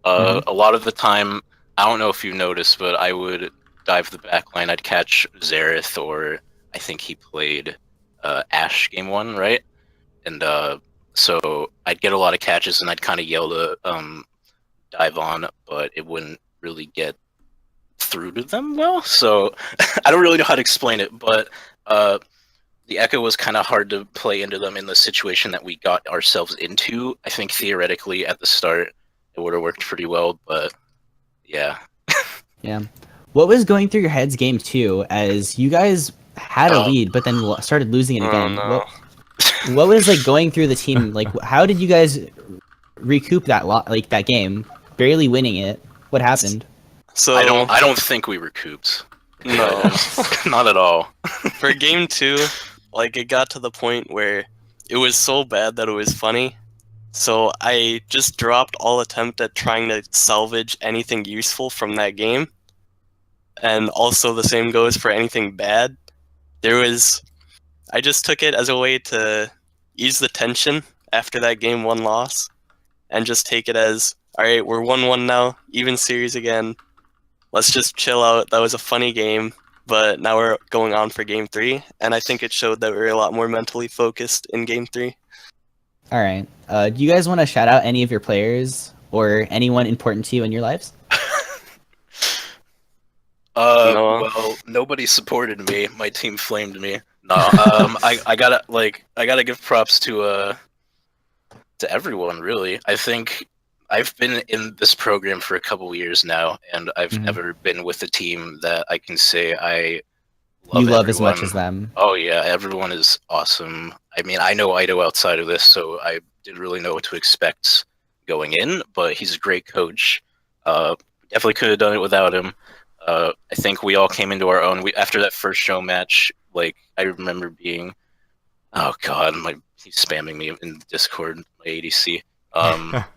Mhm. A lot of the time, I don't know if you noticed, but I would dive the back line. I'd catch Xerath, or I think he played Ashe game 1, right? And so I'd get a lot of catches, and I'd kind of yell to dive on, but it wouldn't really get through to them well. So I don't really know how to explain it, but the Echo was kind of hard to play into them in the situation that we got ourselves into. I think theoretically at the start it would have worked pretty well, but yeah. Yeah. What was going through your heads game 2 as you guys had a lead, but then started losing it Oh, again? no. What was like going through the team? Like, how did you guys recoup that game, barely winning it? What happened? So I don't think we recouped. no. Not at all. For game 2, like it got to the point where it was so bad that it was funny. So I just dropped all attempt at trying to salvage anything useful from that game. And also the same goes for anything bad. I just took it as a way to ease the tension after that game 1 loss and just take it as, all right, we're 1-1 now, even series again. Let's just chill out. That was a funny game, but now we're going on for game 3, and I think it showed that we were a lot more mentally focused in game 3. All right. Do you guys want to shout out any of your players or anyone important to you in your lives? No. Well, nobody supported me. My team flamed me. No, I gotta give props to everyone, really. I think I've been in this program for a couple years now, and I've Mhm. never been with a team that I can say I you love as much everyone. as them. Oh yeah, everyone is awesome. I mean, I know Ido outside of this, so I didn't really know what to expect going in, but he's a great coach. Definitely could have done it without him. I think we all came into our own. After that first show match, like I remember being, oh god, he's spamming me in Discord, my ADC. But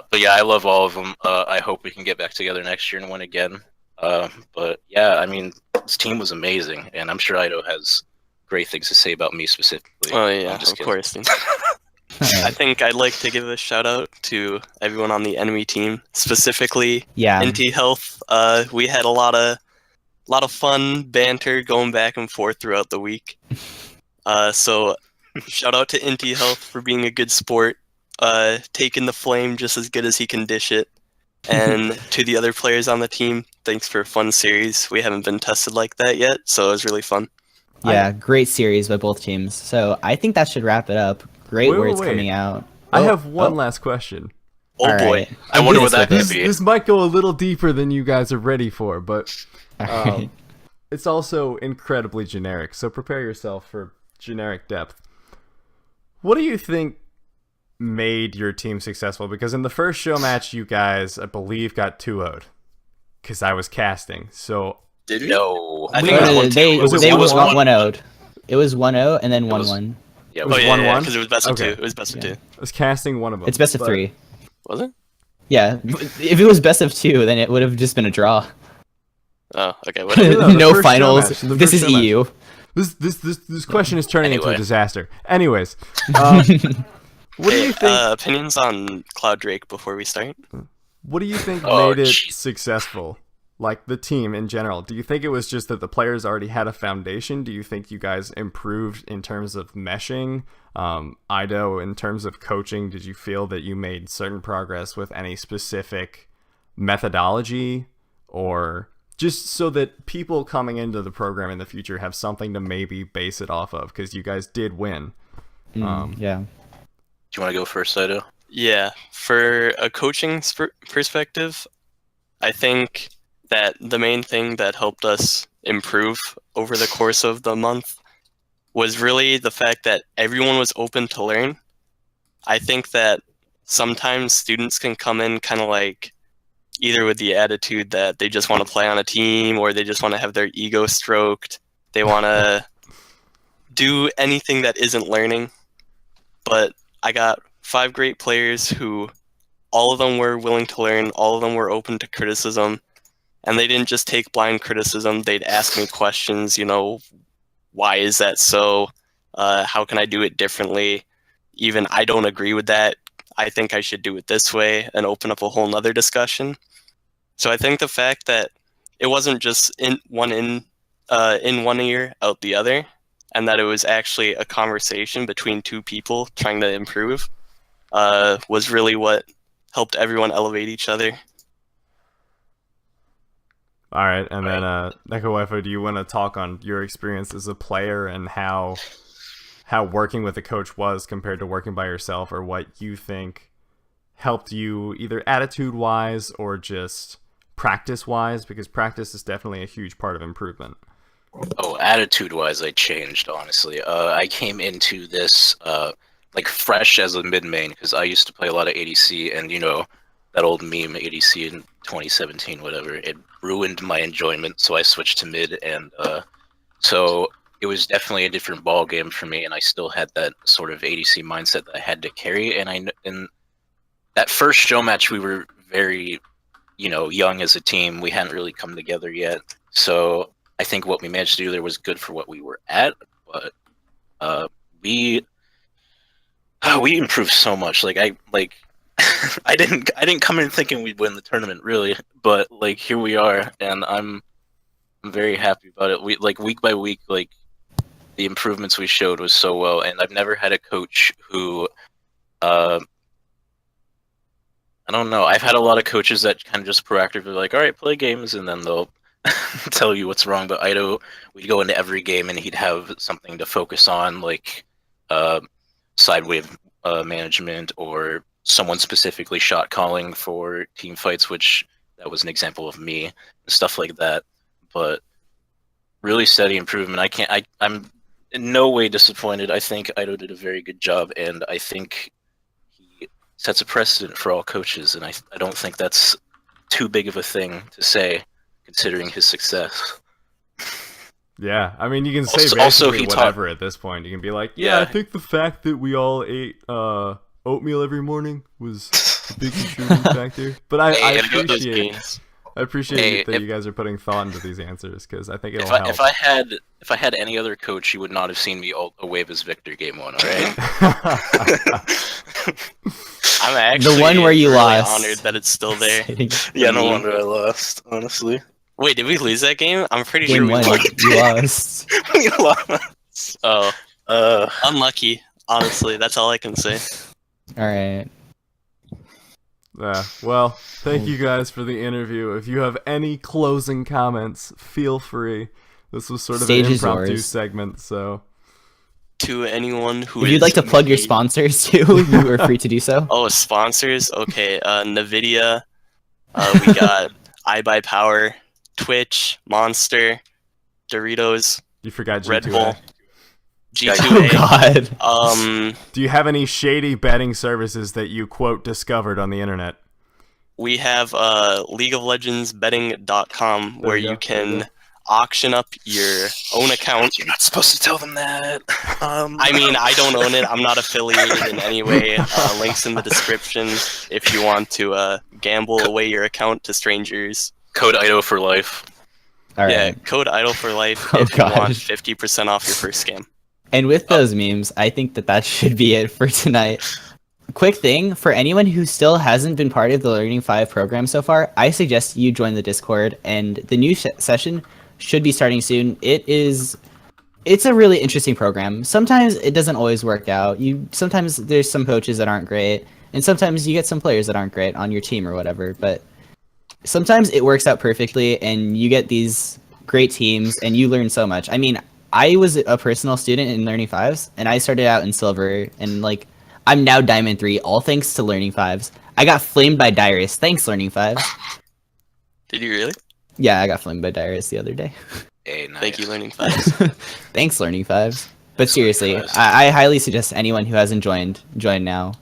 but yeah, I love all of them. I hope we can get back together next year and win again. But yeah, I mean, this team was amazing, and I'm sure Ido has great things to say about me specifically. Oh yeah, I'm just of kidding. course. I think I'd like to give a shout out to everyone on the enemy team, specifically Yeah. NT Health. We had a lot of fun banter going back and forth throughout the week. So shout out to NT Health for being a good sport, taking the flame just as good as he can dish it. And to the other players on the team, thanks for a fun series. We haven't been tested like that yet, so it was really fun. Yeah, great series by both teams. So I think that should wrap it up. Great Wait, words wait. coming out. I Oh, have one oh, last question. Oh all boy. right. I wonder what Goodness that could with be. This might go a little deeper than you guys are ready for, but All right. it's also incredibly generic, so prepare yourself for generic depth. What do you think made your team successful? Because in the first show match, you guys, I believe, got 2-0'd. Because I was casting. So Did we? No, I I think think it it was was they 1-2. Was it they one- were one- 1-0'd. It was 1-0 and then It was- 1-1. Yeah, It was Oh yeah, 1-1? because it was best of Okay. two. It was best of Yeah. two. I was casting one of them. It's best of but- 3. Was it? Yeah, if it was best of 2, then it would have just been a draw. Oh, okay. Whatever. No, the no first show finals. match, the This first is show match. EU. This question is turning into a Anyway. disaster. Anyways, what do Hey, you think? opinions on Cloud Drake before we start? What do you think Oh, made it jeez. successful? Like the team in general. Do you think it was just that the players already had a foundation? Do you think you guys improved in terms of meshing? Ido, in terms of coaching, did you feel that you made certain progress with any specific methodology? Or just so that people coming into the program in the future have something to maybe base it off of? Because you guys did win. Yeah. Do you want to go first, Ido? Yeah, for a coaching perspective, I think that the main thing that helped us improve over the course of the month was really the fact that everyone was open to learn. I think that sometimes students can come in kind of like either with the attitude that they just want to play on a team or they just want to have their ego stroked. They want to do anything that isn't learning. But I got 5 great players who all of them were willing to learn, all of them were open to criticism, and they didn't just take blind criticism. They'd ask me questions, why is that so? How can I do it differently? Even I don't agree with that. I think I should do it this way, and open up a whole nother discussion. So I think the fact that it wasn't just in one ear, out the other, and that it was actually a conversation between 2 people trying to improve, was really what helped everyone elevate each other. All right, and then Neko, do you want to talk on your experience as a player and how working with a coach was compared to working by yourself, or what you think helped you either attitude-wise or just practice-wise? Because practice is definitely a huge part of improvement. Oh, attitude-wise, I changed, honestly. I came into this like fresh as a mid-main, because I used to play a lot of ADC, and that old meme ADC in 2017, whatever, it ruined my enjoyment, so I switched to mid, and so it was definitely a different ball game for me, and I still had that sort of ADC mindset that I had to carry, and in that first show match, we were very, young as a team. We hadn't really come together yet, so I think what we managed to do there was good for what we were at, but we improved so much. I didn't come in thinking we'd win the tournament, really, but here we are, and I'm very happy about it. We week by week, the improvements we showed was so well, and I've never had a coach who I don't know. I've had a lot of coaches that kind of just proactively all right, play games, and then they'll tell you what's wrong. But Ido, we'd go into every game, and he'd have something to focus on, side wave management, or someone specifically shot calling for team fights, which that was an example of me, and stuff like that. but really steady improvement. I'm in no way disappointed. I think Ido did a very good job, and I think he sets a precedent for all coaches, and I don't think that's too big of a thing to say, considering his success. Yeah, I mean, you can say Also- basically also he whatever at this point. You can be like, yeah, I Yeah. think the fact that we all ate oatmeal every morning was a big contributing factor. But I Hey, and those appreciate games. that if- you guys are putting thought into these answers, because I think it'll If I, help. if I had any other coach, you would not have seen me wave as Victor game 1. All right. I'm actually one where you really lost. honored that it's still there. Yeah, no wonder I lost. Honestly, Wait, did we lose that game? I'm pretty sure Game we 1, won. you lost. we lost. Oh, Uh, unlucky. Honestly, that's all I can say. All right. Yeah, well, thank you guys for the interview. If you have any closing comments, feel free. This was sort of Stage an is impromptu yours. segment, so To anyone who If you'd is like to plug your making- sponsors too, you are free to do so. Oh, sponsors. Okay, Nvidia. We got iBuyPower, Twitch, Monster, Doritos, you forgot G2A. Red Bull, Oh G2A. God. Do you have any shady betting services that you, quote, discovered on the internet? We have League of Legends betting.com where you go, you there you can go. auction up your own account. you're not supposed to tell them that. I mean, I don't own it. I'm not affiliated in any way. Links in the description if you want to gamble away your account to strangers. Code Ido for life. All right. Yeah, code idle for life Oh, if you want gosh. 50% off your first game. And with those memes, I think that should be it for tonight. Quick thing, for anyone who still hasn't been part of the Learning 5 program so far, I suggest you join the Discord, and the new session should be starting soon. It's a really interesting program. Sometimes it doesn't always work out. Sometimes there's some coaches that aren't great, and sometimes you get some players that aren't great on your team or whatever, but sometimes it works out perfectly, and you get these great teams, and you learn so much. I mean, I was a personal student in Learning 5s, and I started out in Silver, and I'm now Diamond 3, all thanks to Learning 5s. I got flamed by Dyrus, thanks Learning 5s. Did you really? Yeah, I got flamed by Dyrus the other day. Hey, nice. Thank you, Learning 5. Thanks Learning 5s. But seriously, Learning 5s. I highly suggest anyone who hasn't join now.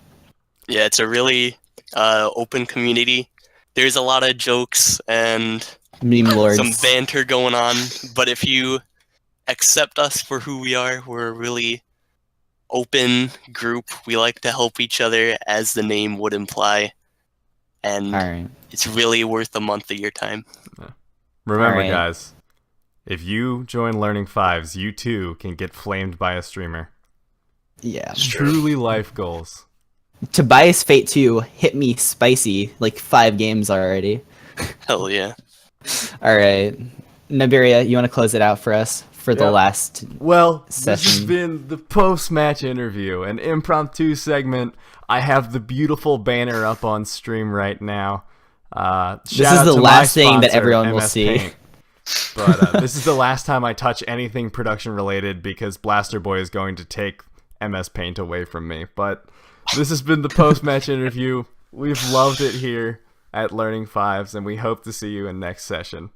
Yeah, it's a really open community. There's a lot of jokes and Meme lords. some banter going on, but if you accept us for who we are, we're a really open group. We like to help each other, as the name would imply, and Alright. it's really worth a month of your time. Remember, Alright. guys, if you join Learning 5s, you too can get flamed by a streamer. Yeah. Truly life goals. Tobias Fate 2 hit me spicy 5 games already. Hell yeah. Alright. Niberia, you want to close it out for us for the Yep. last... Well, this has Session. been the post-match interview, an impromptu segment. I have the beautiful banner up on stream right now. This is the last thing that everyone will see. Paint. But this is the last time I touch anything production related because Blaster Boy is going to take MS Paint away from me. But this has been the post-match interview. We've loved it here at Learning 5s, and we hope to see you in next session.